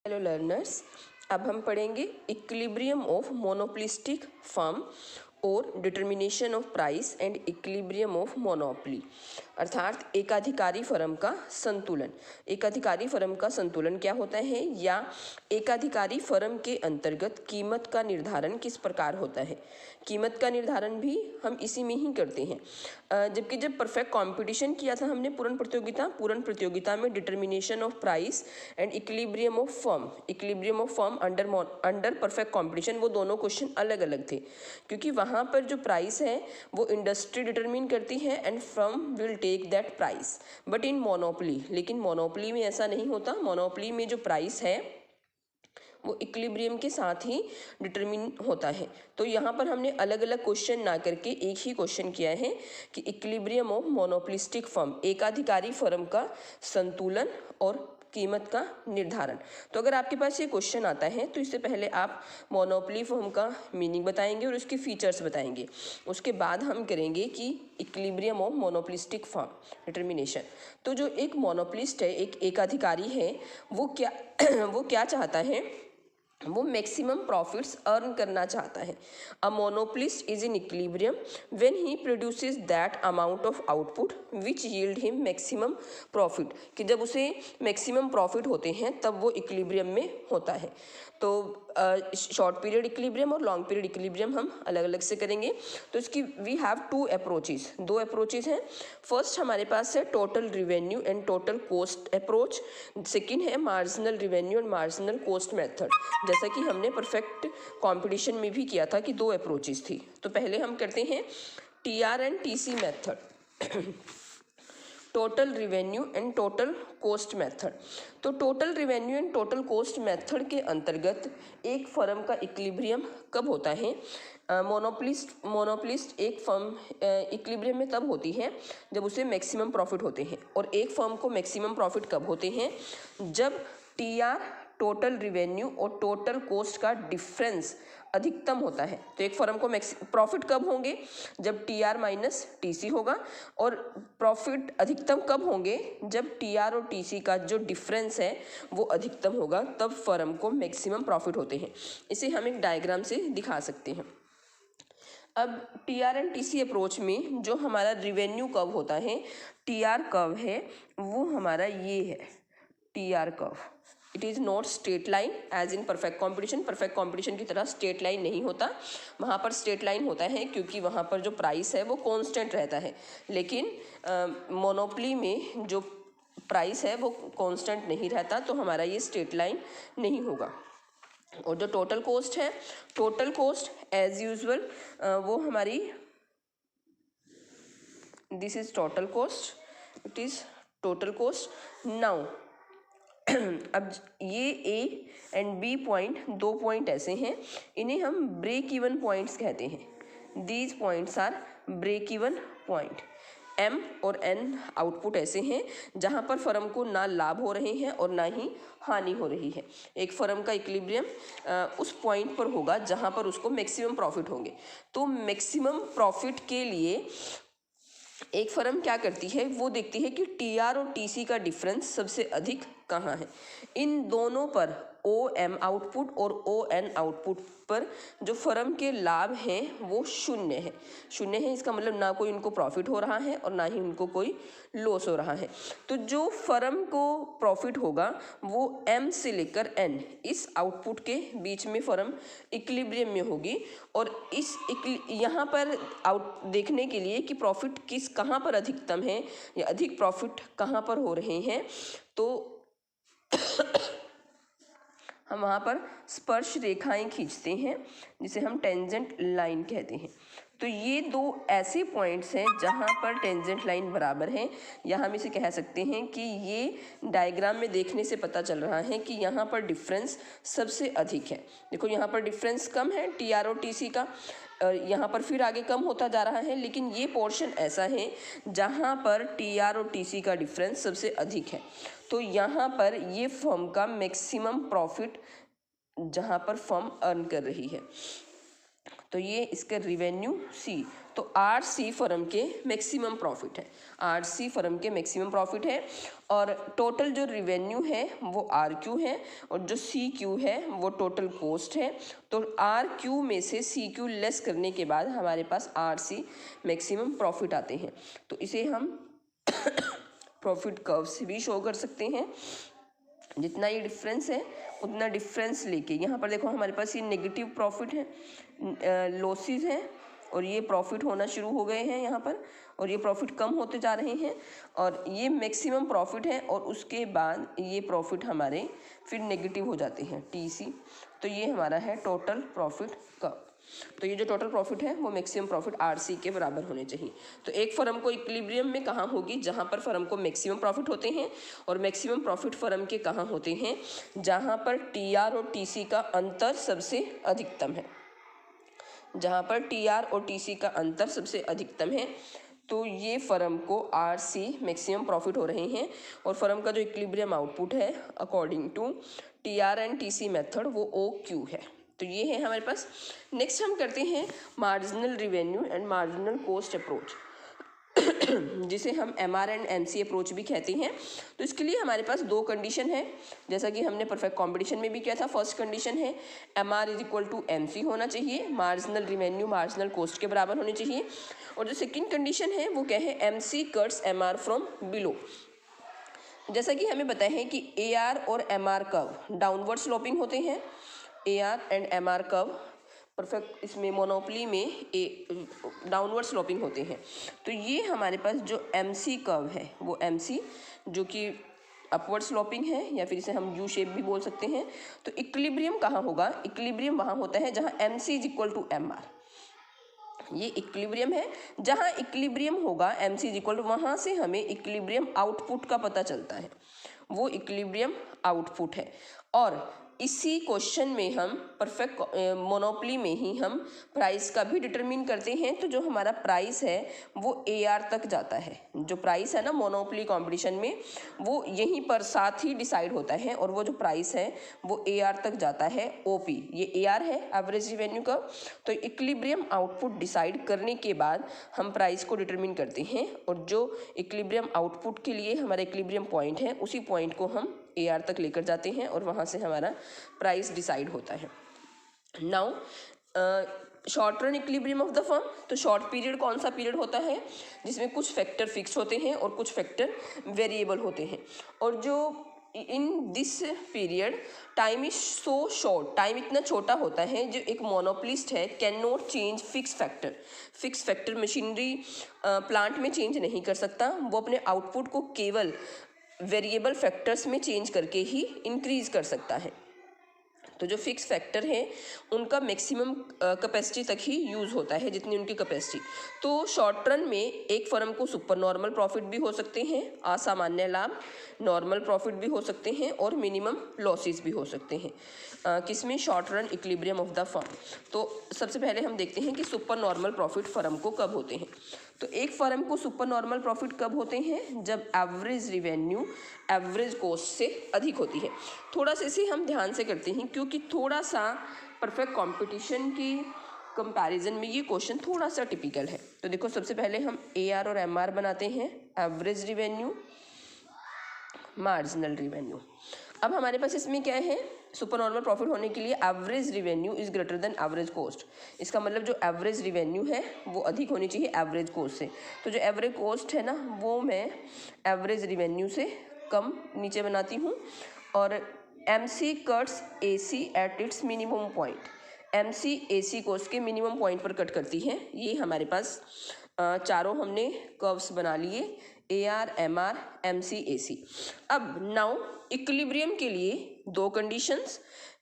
Hello learners, अब हम पढ़ेंगे इक्विलिब्रियम ऑफ मोनोपोलिस्टिक फर्म और determination of price and equilibrium of monopoly, अर्थात एकाधिकारी फर्म का संतुलन। एकाधिकारी फर्म का संतुलन क्या होता है या एकाधिकारी फर्म के अंतर्गत कीमत का निर्धारण किस प्रकार होता है। कीमत का निर्धारण भी हम इसी में ही करते हैं। जबकि जब परफेक्ट कंपटीशन किया था हमने पूर्ण प्रतियोगिता में determination of price and equilibrium of firm under perfect competition, वो दोनों क्वेश्चन अलग अलग थे, क्योंकि वहाँ पर जो प्राइस है वो इंडस्ट्री डिटरमिन करती है and firm will take that price. But in monopoly, लेकिन मोनोपोली में ऐसा नहीं होता। मोनोपोली में जो प्राइस है वो इक्विलिब्रियम के साथ ही डिटरमिन होता है। तो यहाँ पर हमने अलग अलग क्वेश्चन ना करके एक ही क्वेश्चन किया है कि इक्विलिब्रियम ऑफ मोनोपोलिस्टिक फर्म, एकाधिकारी फर्म का संतुलन और कीमत का निर्धारण। तो अगर आपके पास ये क्वेश्चन आता है तो इससे पहले आप मोनोपोली फर्म का मीनिंग बताएंगे और उसके फीचर्स बताएंगे। उसके बाद हम करेंगे कि equilibrium of monopolistic firm determination. तो जो एक मोनोपोलिस्ट है, एक एकाधिकारी है, वो क्या चाहता है, वो मैक्सिमम प्रॉफिट्स अर्न करना चाहता है। A monopolist is in equilibrium when he produces that amount of output which yield him maximum profit, कि जब उसे मैक्सिमम प्रॉफिट होते हैं तब वो इक्विलिब्रियम में होता है। तो शॉर्ट पीरियड इक्विलिब्रियम और लॉन्ग पीरियड इक्विलिब्रियम हम अलग अलग से करेंगे। तो इसकी वी हैव दो अप्रोचेज हैं। फर्स्ट हमारे पास है total revenue and total cost approach. Second है marginal revenue and marginal cost method. जैसा कि हमने परफेक्ट कंपटीशन में भी किया था कि दो अप्रोचेज थी। तो पहले हम करते हैं TR and TC method, total revenue and total cost method. तो total revenue and total cost method के अंतर्गत एक फर्म का इक्विलिब्रियम कब होता है। मोनोपोलिस्ट एक फर्म इक्विलिब्रियम में तब होती है जब उसे मैक्सिमम प्रॉफिट होते हैं। और एक फर्म को मैक्सिमम प्रॉफिट कब होते हैं, जब टीआर, टोटल रिवेन्यू और टोटल कॉस्ट का डिफरेंस अधिकतम होता है। तो एक फर्म को प्रॉफिट कब होंगे, जब टीआर माइनस टीसी होगा। और प्रॉफिट अधिकतम कब होंगे, जब टीआर और टीसी का जो डिफरेंस है वो अधिकतम होगा, तब फर्म को मैक्सिमम प्रॉफिट होते हैं। इसे हम एक डायग्राम से दिखा सकते हैं। अब टीआर एंड टीसी अप्रोच में जो हमारा रिवेन्यू कर्व होता है, टीआर कर्व है, वो हमारा ये है TR curve. It is not straight line as in perfect competition की तरह स्ट्रेट लाइन नहीं होता। वहाँ पर स्ट्रेट लाइन होता है क्योंकि वहाँ पर जो प्राइस है वो कांस्टेंट रहता है, लेकिन मोनोपोली में जो प्राइस है वो कांस्टेंट नहीं रहता, तो हमारा ये स्ट्रेट लाइन नहीं होगा। और जो टोटल कॉस्ट है, टोटल कॉस्ट एज यूजुअल वो हमारी, this is total cost, it is total cost. Now अब ये ए एंड बी पॉइंट, दो पॉइंट ऐसे हैं, इन्हें हम ब्रेक इवन पॉइंट्स कहते हैं। These points are break even point. M और एन आउटपुट ऐसे हैं जहाँ पर फर्म को ना लाभ हो रहे हैं और ना ही हानि हो रही है। एक फर्म का इक्विलिब्रियम उस पॉइंट पर होगा जहाँ पर उसको मैक्सिमम प्रॉफिट होंगे। तो मैक्सिमम प्रॉफिट के लिए एक फर्म क्या करती है, वो देखती है कि टीआर और टीसी का डिफरेंस सबसे अधिक कहाँ है। इन दोनों पर ओ एम आउटपुट और ओ एन आउटपुट पर जो फर्म के लाभ हैं वो शून्य है। इसका मतलब ना कोई उनको प्रॉफिट हो रहा है और ना ही उनको कोई लॉस हो रहा है। तो जो फर्म को प्रॉफिट होगा वो एम से लेकर एन, इस आउटपुट के बीच में फर्म इक्विलिब्रियम में होगी। और इस यहाँ पर देखने के लिए कि प्रॉफिट कहाँ पर अधिकतम है या अधिक प्रॉफिट कहाँ पर हो रहे हैं, तो हम वहाँ पर स्पर्श रेखाएं खींचते हैं जिसे हम टेंजेंट लाइन कहते हैं। तो ये दो ऐसे पॉइंट्स हैं जहाँ पर टेंजेंट लाइन बराबर है, या हम इसे कह सकते हैं कि ये डायग्राम में देखने से पता चल रहा है कि यहाँ पर डिफरेंस सबसे अधिक है। देखो यहाँ पर डिफरेंस कम है टीआर और टीसी का, यहाँ पर फिर आगे कम होता जा रहा है, लेकिन ये पोर्शन ऐसा है जहाँ पर टीआर और टीसी का डिफरेंस सबसे अधिक है। तो यहाँ पर ये फर्म का मैक्सिमम प्रॉफिट जहाँ पर फर्म अर्न कर रही है। तो ये इसका रिवेन्यू सी, तो आर सी फर्म के मैक्सिमम प्रॉफिट है, आर सी फर्म के मैक्सिमम प्रॉफिट है। और टोटल जो रिवेन्यू है वो आर क्यू है, और जो सी क्यू है वो टोटल कॉस्ट है। तो आर क्यू में से सी क्यू लेस करने के बाद हमारे पास आर सी मैक्सिमम प्रॉफिट आते हैं। तो इसे हम प्रॉफिट कर्व से भी शो कर सकते हैं। जितना ये डिफरेंस है उतना डिफरेंस लेके, यहाँ पर देखो हमारे पास ये नेगेटिव प्रॉफिट है, लॉसेस हैं, और ये प्रॉफिट होना शुरू हो गए हैं यहाँ पर, और ये प्रॉफिट कम होते जा रहे हैं, और ये मैक्सिमम प्रॉफिट है, और उसके बाद ये प्रॉफिट हमारे फिर नेगेटिव हो जाते हैं टीसी। तो ये हमारा है टोटल प्रॉफिट का। तो ये जो टोटल प्रॉफिट है वो मैक्सिमम प्रॉफिट आरसी के बराबर होने चाहिए। तो एक फर्म को इक्विलिब्रियम में कहाँ होगी, जहाँ पर फर्म को मैक्सिमम प्रॉफिट होते हैं, और मैक्सिमम प्रॉफिट फर्म के कहाँ होते हैं, जहाँ पर टीआर और टीसी का अंतर सबसे अधिकतम है, जहाँ पर टीआर और टीसी का अंतर सबसे अधिकतम है। तो ये फर्म को आर सी मैक्सिमम प्रॉफिट हो रहे हैं, और फर्म का जो इक्विलिब्रियम आउटपुट है according to TR and TC method वो ओ क्यू है। तो ये है हमारे पास। नेक्स्ट हम करते हैं marginal revenue and marginal cost approach, जिसे हम एमआर एंड एमसी अप्रोच भी कहते हैं। तो इसके लिए हमारे पास दो कंडीशन है, जैसा कि हमने परफेक्ट कॉम्पिटिशन में भी किया था। फर्स्ट कंडीशन है MR is equal to MC होना चाहिए, मार्जिनल रिवेन्यू मार्जिनल कॉस्ट के बराबर होनी चाहिए। और जो सेकेंड कंडीशन है वो क्या है, MC cuts MR from below. जैसा कि हमें पता है कि एआर और एमआर कर्व डाउनवर्ड स्लोपिंग होते हैं, AR and MR curve perfect इसमें मोनोपोली में डाउनवर्ड स्लोपिंग होते हैं। तो ये हमारे पास जो एमसी कर्व है वो एमसी जो कि अपवर्ड स्लोपिंग है, या फिर इसे हम यू शेप भी बोल सकते हैं। तो इक्विलिब्रियम कहाँ होगा, इक्विलिब्रियम वहाँ होता है जहाँ MC is equal to MR. ये इक्विलिब्रियम है, जहाँ इक्विलिब्रियम होगा एमसी इज इक्वल टू, वहाँ से हमें इक्विलिब्रियम आउटपुट का पता चलता है, वो इक्विलिब्रियम आउटपुट है। और इसी क्वेश्चन में हम परफेक्ट मोनोपोली में ही हम प्राइस का भी डिटरमिन करते हैं। तो जो हमारा प्राइस है वो एआर तक जाता है, जो प्राइस है ना मोनोपोली कंपटीशन में वो यहीं पर साथ ही डिसाइड होता है, और वो जो प्राइस है वो एआर तक जाता है, ओपी ये एआर है एवरेज रिवेन्यू का। तो इक्विलिब्रियम आउटपुट डिसाइड करने के बाद हम प्राइस को डिटरमिन करते हैं, और जो इक्विलिब्रियम आउटपुट के लिए हमारा इक्विलिब्रियम पॉइंट है उसी पॉइंट को हम एआर तक लेकर जाते हैं, और वहाँ से हमारा प्राइस डिसाइड होता है। Now short run equilibrium of the firm, तो शॉर्ट पीरियड कौन सा पीरियड होता है जिसमें कुछ फैक्टर फिक्स होते हैं और कुछ फैक्टर वेरिएबल होते हैं। और जो in this period time is so short, time इतना छोटा होता है जो एक मोनोपोलिस्ट है can not change fix factor machinery plant में चेंज नहीं कर सकता, वो अपने आउटपुट को केवल वेरिएबल फैक्टर्स में चेंज करके ही इंक्रीज कर सकता है। तो जो फिक्स फैक्टर हैं उनका मैक्सिमम कैपेसिटी तक ही यूज़ होता है, जितनी उनकी कैपेसिटी। तो शॉर्ट रन में एक फर्म को सुपर नॉर्मल प्रॉफिट भी हो सकते हैं, असामान्य लाभ, नॉर्मल प्रॉफिट भी हो सकते हैं, और मिनिमम लॉसेस भी हो सकते हैं। किसमें, short run equilibrium of the firm. तो सबसे पहले हम देखते हैं कि सुपर नॉर्मल प्रॉफिट फर्म को कब होते हैं। तो एक फर्म को सुपर नॉर्मल प्रॉफिट कब होते हैं, जब एवरेज रिवेन्यू एवरेज कॉस्ट से अधिक होती है। थोड़ा सा इसे हम ध्यान से करते हैं, क्योंकि थोड़ा सा परफेक्ट कंपटीशन की कंपैरिजन में ये क्वेश्चन थोड़ा सा टिपिकल है। तो देखो सबसे पहले हम एआर और एमआर बनाते हैं, एवरेज रिवेन्यू मार्जिनल रिवेन्यू। अब हमारे पास इसमें क्या है, सुपर नॉर्मल प्रॉफिट होने के लिए average revenue is greater than average cost. इसका मतलब जो एवरेज रिवेन्यू है वो अधिक होनी चाहिए एवरेज कॉस्ट से। तो जो एवरेज कॉस्ट है ना वो मैं एवरेज रिवेन्यू से कम नीचे बनाती हूँ। और MC cuts AC at its minimum point, MC AC cost के मिनिमम पॉइंट पर कट करती है। ये हमारे पास चारों हमने कर्व्स बना लिए, एआर एमआर एमसी एसी। अब नाउ इक्विलिब्रियम के लिए दो कंडीशंस,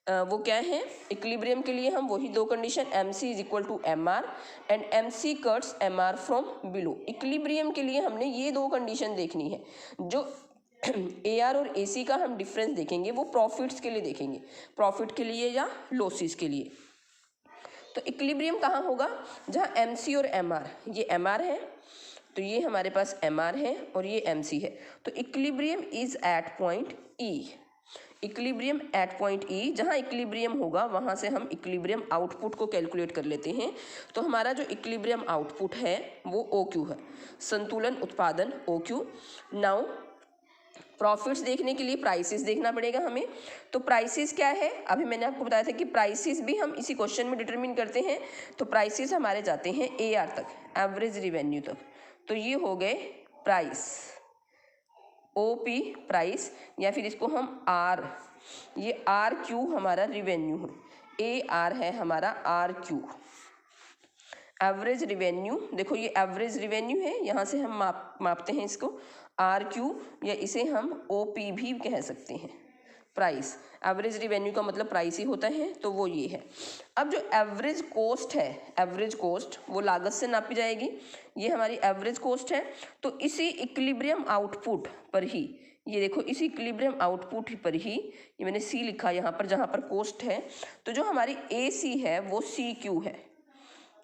वो क्या है, इक्विलिब्रियम के लिए हम वही दो condition MC is equal to MR and MC cuts MR from below. Equilibrium के लिए हमने ये दो कंडीशन देखनी है। जो एआर और एसी का हम डिफरेंस देखेंगे वो प्रॉफिट्स के लिए देखेंगे, प्रॉफिट के लिए या लॉसेस के लिए। तो इक्विलिब्रियम कहाँ होगा, जहाँ एमसी और एमआर, ये एमआर है तो ये हमारे पास एमआर है और ये एमसी है। तो equilibrium is at point E, equilibrium at point E, जहाँ इक्विलिब्रियम होगा वहाँ से हम इक्विलिब्रियम आउटपुट को कैलकुलेट कर लेते हैं। तो हमारा जो इक्विलिब्रियम आउटपुट है वो ओ क्यू है, संतुलन उत्पादन ओ क्यू। नाउ प्रॉफिट्स देखने के लिए प्राइसेस देखना पड़ेगा हमें। तो प्राइसेस क्या है, अभी मैंने आपको बताया था कि प्राइसेस भी हम इसी क्वेश्चन में डिटरमिन करते हैं। तो प्राइसेस हमारे जाते हैं AR तक, एवरेज रिवेन्यू तक। तो ये हो गए प्राइस, OP प्राइस, या फिर इसको हम R, ये RQ हमारा रिवेन्यू है, AR है हमारा RQ। एवरेज रिवेन्यू, देखो ये एवरेज रिवेन्यू है, यहाँ से हम मापते हैं इसको RQ, या इसे हम OP भी कह सकते हैं। प्राइस, एवरेज रिवेन्यू का मतलब प्राइस ही होता है, तो वो ये है। अब जो एवरेज कॉस्ट है, एवरेज कॉस्ट वो लागत से नापी जाएगी, ये हमारी एवरेज कॉस्ट है। तो इसी इक्विलिब्रियम आउटपुट पर ही, ये देखो इसी इक्विलिब्रियम आउटपुट पर ही, ये मैंने C लिखा यहाँ पर, जहाँ पर कॉस्ट है, तो जो हमारी AC है वो CQ है,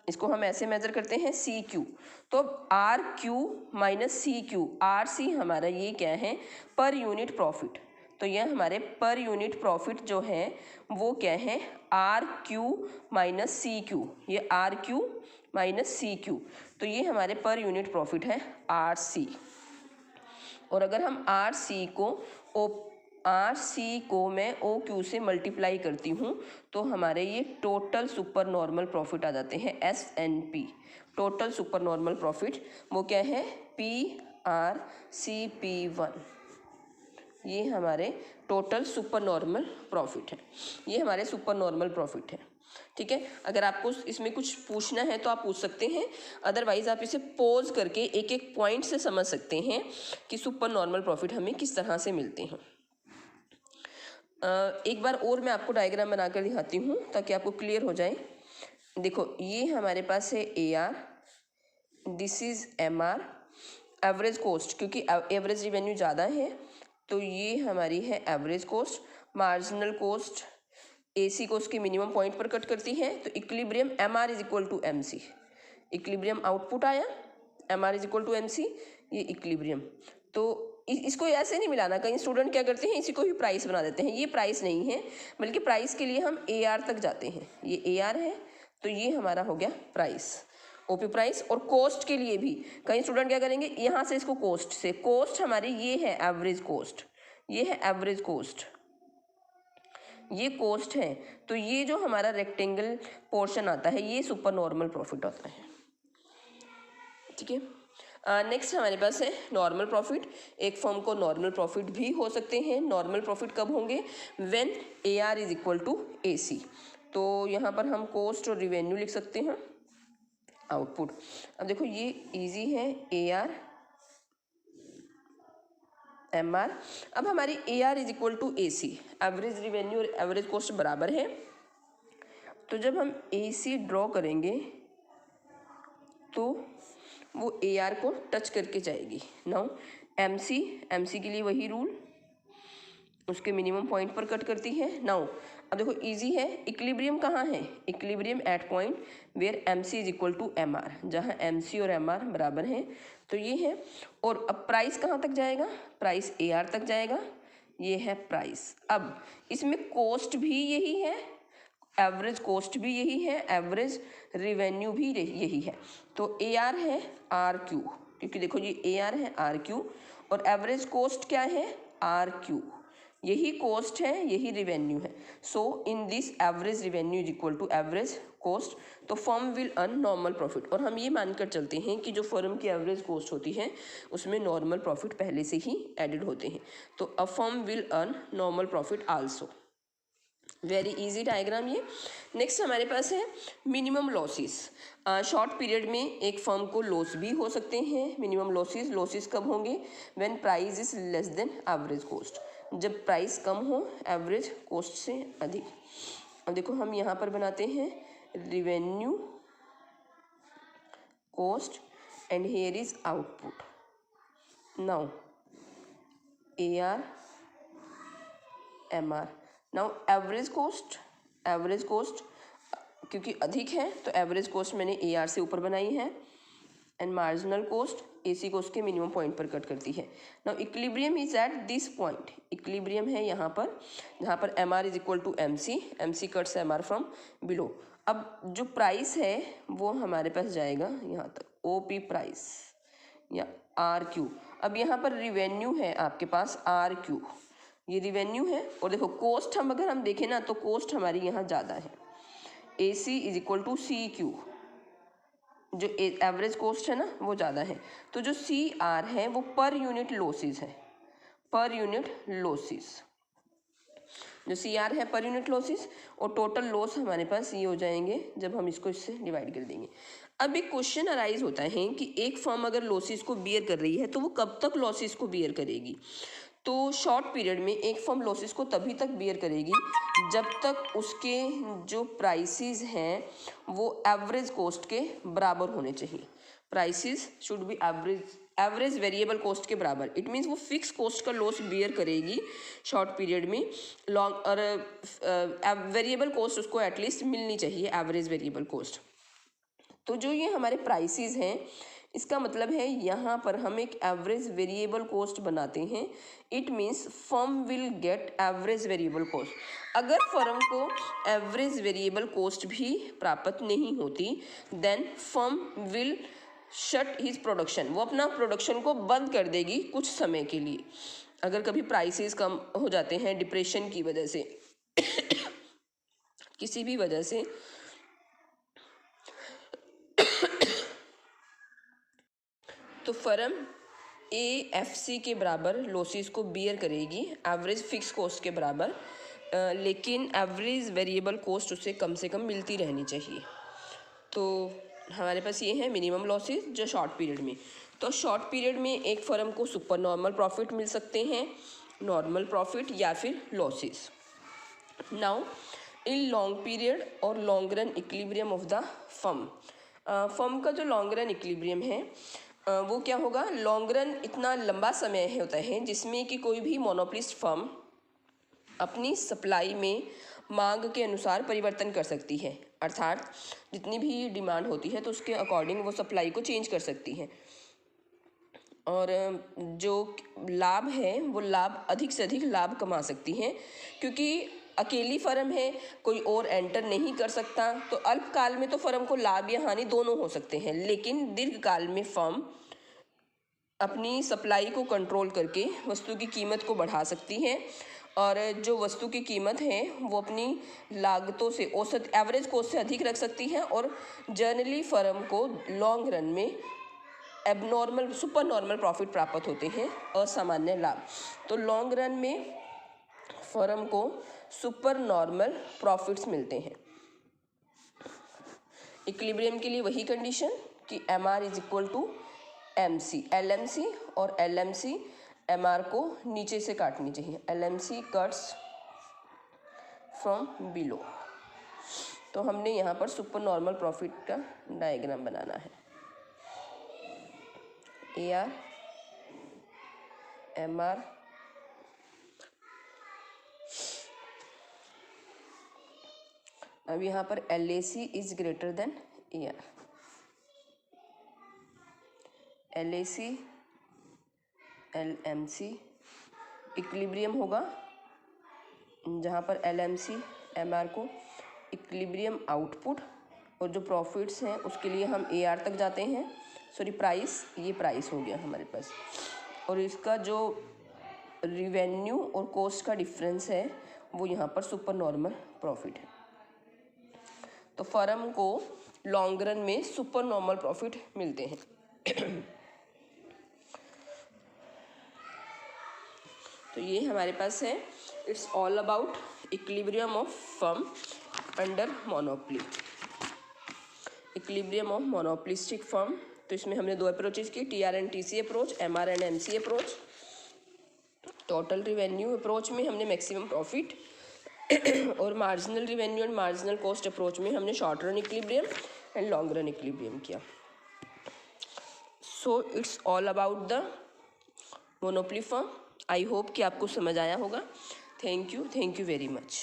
इसको हम ऐसे मेजर करते हैं CQ। तो RQ माइनस CQ, RC हमारा ये क्या है, पर यूनिट प्रॉफिट। तो यह हमारे पर यूनिट प्रॉफिट जो है वो क्या है, RQ माइनस CQ, ये RQ माइनस CQ, तो ये हमारे पर यूनिट प्रॉफिट है RC। और अगर हम RC को मैं OQ से मल्टीप्लाई करती हूँ तो हमारे ये टोटल सुपर नॉर्मल प्रॉफिट आ जाते हैं, SNP, total super normal profit. वो क्या है, PRCP1, ये हमारे टोटल सुपर नॉर्मल प्रॉफिट है, ये हमारे सुपर नॉर्मल प्रॉफिट है। ठीक है, अगर आपको इसमें कुछ पूछना है तो आप पूछ सकते हैं, अदरवाइज आप इसे पॉज करके एक एक पॉइंट से समझ सकते हैं कि सुपर नॉर्मल प्रॉफिट हमें किस तरह से मिलते हैं। एक बार और मैं आपको डायग्राम बनाकर दिखाती हूँ ताकि आपको क्लियर हो जाए। देखो ये हमारे पास है AR, this is MR, average cost, क्योंकि एवरेज रिवेन्यू ज़्यादा है तो ये हमारी है average cost. Marginal cost AC cost के मिनिमम पॉइंट पर कट करती है। तो equilibrium MR is equal to MC, equilibrium output आया, MR is equal to MC, ये इक्विलिब्रियम। तो इसको ऐसे नहीं मिलाना, कई स्टूडेंट क्या करते हैं इसी को ही प्राइस बना देते हैं, ये प्राइस नहीं है, बल्कि प्राइस के लिए हम AR तक जाते हैं, ये AR है, तो ये हमारा हो गया प्राइस, OP प्राइस। और कॉस्ट के लिए भी कई स्टूडेंट क्या करेंगे, यहाँ से इसको कॉस्ट से, कॉस्ट हमारी ये है एवरेज कॉस्ट, ये है एवरेज कॉस्ट, ये कॉस्ट है, तो ये जो हमारा रेक्टेंगल पोर्शन आता है ये सुपर नॉर्मल प्रॉफिट होता है। ठीक है, नेक्स्ट हमारे पास है नॉर्मल प्रॉफिट। एक फर्म को नॉर्मल प्रॉफिट भी हो सकते हैं। नॉर्मल प्रॉफिट कब होंगे, when AR is equal to AC। तो यहाँ पर हम कॉस्ट और रिवेन्यू लिख सकते हैं, आउटपुट। अब देखो ये इजी है, AR MR। अब हमारी AR is equal to AC, average revenue और एवरेज कॉस्ट बराबर है। तो जब हम AC ड्रॉ करेंगे तो वो AR को टच करके जाएगी। नाउ MC के लिए वही रूल, उसके मिनिमम पॉइंट पर कट करती है। नाउ अब देखो इजी है, इक्विलिब्रियम कहाँ है, equilibrium at point where MC is equal to MR, जहाँ MC और MR बराबर हैं, तो ये है। और अब प्राइस कहाँ तक जाएगा, प्राइस AR तक जाएगा, ये है प्राइस। अब इसमें कॉस्ट भी यही है, एवरेज कॉस्ट भी यही है, एवरेज रिवेन्यू भी यही है। तो AR है RQ, क्योंकि देखो ये AR है RQ, और एवरेज कॉस्ट क्या है RQ, यही कॉस्ट है यही रिवेन्यू है। So in this average revenue is equal to average cost, तो firm will earn normal profit. और हम ये मानकर चलते हैं कि जो फर्म की एवरेज कॉस्ट होती है उसमें नॉर्मल प्रॉफिट पहले से ही एडेड होते हैं, तो a firm will earn normal profit also. Very easy diagram ये। नेक्स्ट हमारे पास है मिनिमम लॉसेस। शॉर्ट पीरियड में एक फर्म को लॉस भी हो सकते हैं। मिनिमम लॉसेस कब होंगे, when price is less than average cost, जब प्राइस कम हो एवरेज कॉस्ट से अधिक। अब देखो हम यहाँ पर बनाते हैं revenue cost and here is output. Now AR MR, now average cost क्योंकि अधिक है तो एवरेज कॉस्ट मैंने AR से ऊपर बनाई है। And marginal cost AC cost के मिनिमम पॉइंट पर कट करती है। Now equilibrium is at this point, equilibrium है यहाँ पर जहाँ पर MR is equal to MC cuts MR from below. अब जो प्राइस है वो हमारे पास जाएगा यहाँ तक OP प्राइस या RQ। अब यहाँ पर रिवेन्यू है आपके पास RQ, ये रिवेन्यू है। और देखो कॉस्ट हम अगर हम देखें ना तो कॉस्ट हमारी यहाँ ज़्यादा है, AC is equal to CQ, जो एवरेज कॉस्ट है ना वो ज़्यादा है। तो जो CR है वो पर यूनिट लॉसेस है, पर यूनिट लॉसेस, जो CR है पर यूनिट लॉसेस। और टोटल लॉस हमारे पास ये हो जाएंगे जब हम इसको इससे डिवाइड कर देंगे। अब एक क्वेश्चन अराइज होता है कि एक फर्म अगर लॉसेस को बियर कर रही है तो वो कब तक लॉसेस को बियर करेगी। तो शॉर्ट पीरियड में एक फर्म लॉसेस को तभी तक बियर करेगी जब तक उसके जो प्राइसेस हैं वो एवरेज कॉस्ट के बराबर होने चाहिए। Prices should be average variable cost के बराबर। इट मीन्स वो फिक्स कॉस्ट का लॉस बियर करेगी शॉर्ट पीरियड में, लॉन्ग और वेरिएबल कॉस्ट उसको एटलीस्ट मिलनी चाहिए, एवरेज वेरिएबल कॉस्ट। तो जो ये हमारे प्राइसेस हैं इसका मतलब है यहाँ पर हम एक एवरेज वेरिएबल कॉस्ट बनाते हैं। It means firm will get average variable cost. अगर फर्म को एवरेज वेरिएबल कॉस्ट भी प्राप्त नहीं होती then firm will shut his production, वो अपना प्रोडक्शन को बंद कर देगी कुछ समय के लिए। अगर कभी प्राइसेस कम हो जाते हैं डिप्रेशन की वजह से किसी भी वजह से, तो फर्म AFC के बराबर लॉसेस को बियर करेगी एवरेज फिक्स कॉस्ट के बराबर, लेकिन एवरेज वेरिएबल कॉस्ट उसे कम से कम मिलती रहनी चाहिए। तो हमारे पास ये है मिनिमम लॉसेस जो शॉर्ट पीरियड में। तो शॉर्ट पीरियड में एक फर्म को सुपर नॉर्मल प्रॉफिट मिल सकते हैं, नॉर्मल प्रॉफिट या फिर losses. Now in long period और long run equilibrium of the firm, firm का जो लॉन्ग रन इक्विलिब्रियम है वो क्या होगा। लॉन्ग रन इतना लंबा समय होता है जिसमें कि कोई भी मोनोपोलिस्ट फर्म अपनी सप्लाई में मांग के अनुसार परिवर्तन कर सकती है, अर्थात जितनी भी डिमांड होती है तो उसके अकॉर्डिंग वो सप्लाई को चेंज कर सकती है। और जो लाभ है वो लाभ अधिक से अधिक लाभ कमा सकती हैं, क्योंकि अकेली फर्म है, कोई और एंटर नहीं कर सकता। तो अल्पकाल में तो फर्म को लाभ या हानि दोनों हो सकते हैं, लेकिन दीर्घकाल में फर्म अपनी सप्लाई को कंट्रोल करके वस्तु की कीमत को बढ़ा सकती है। और जो वस्तु की कीमत है वो अपनी लागतों से औसत एवरेज कॉस्ट से अधिक रख सकती है। और जनरली फर्म को लॉन्ग रन में एबनॉर्मल सुपर नॉर्मल प्रॉफिट प्राप्त होते हैं, असामान्य लाभ। तो लॉन्ग रन में फर्म को सुपर नॉर्मल प्रॉफिट्स मिलते हैं। इक्विलिब्रियम के लिए वही कंडीशन कि MR is equal to MC, LMC और LMC MR को नीचे से काटनी चाहिए, LMC कट्स फ्रॉम बिलो। तो हमने यहाँ पर सुपर नॉर्मल प्रॉफिट का डायग्राम बनाना है। AR MR अब यहाँ पर LAC is greater than AR, LAC LMC equilibrium होगा जहाँ पर LMC MR को इक्विलिब्रियम आउटपुट और जो प्रॉफिट्स हैं उसके लिए हम AR तक जाते हैं। सॉरी प्राइस, ये प्राइस हो गया हमारे पास। और इसका जो रिवेन्यू और कॉस्ट का डिफरेंस है वो यहाँ पर सुपर नॉर्मल प्रॉफिट है। तो फर्म को लॉन्ग रन में सुपर नॉर्मल प्रॉफिट मिलते हैं। तो ये हमारे पास है, it's all about equilibrium of firm under monopoly, equilibrium of monopolistic firm. तो इसमें हमने दो अप्रोचेस की, TR and TC approach, MR and MC approach. Total revenue approach में हमने मैक्सिमम प्रॉफिट और marginal revenue and marginal cost approach में हमने short run equilibrium and long run equilibrium किया। So it's all about the monopoly firm. I hope कि आपको समझ आया होगा। Thank you very much.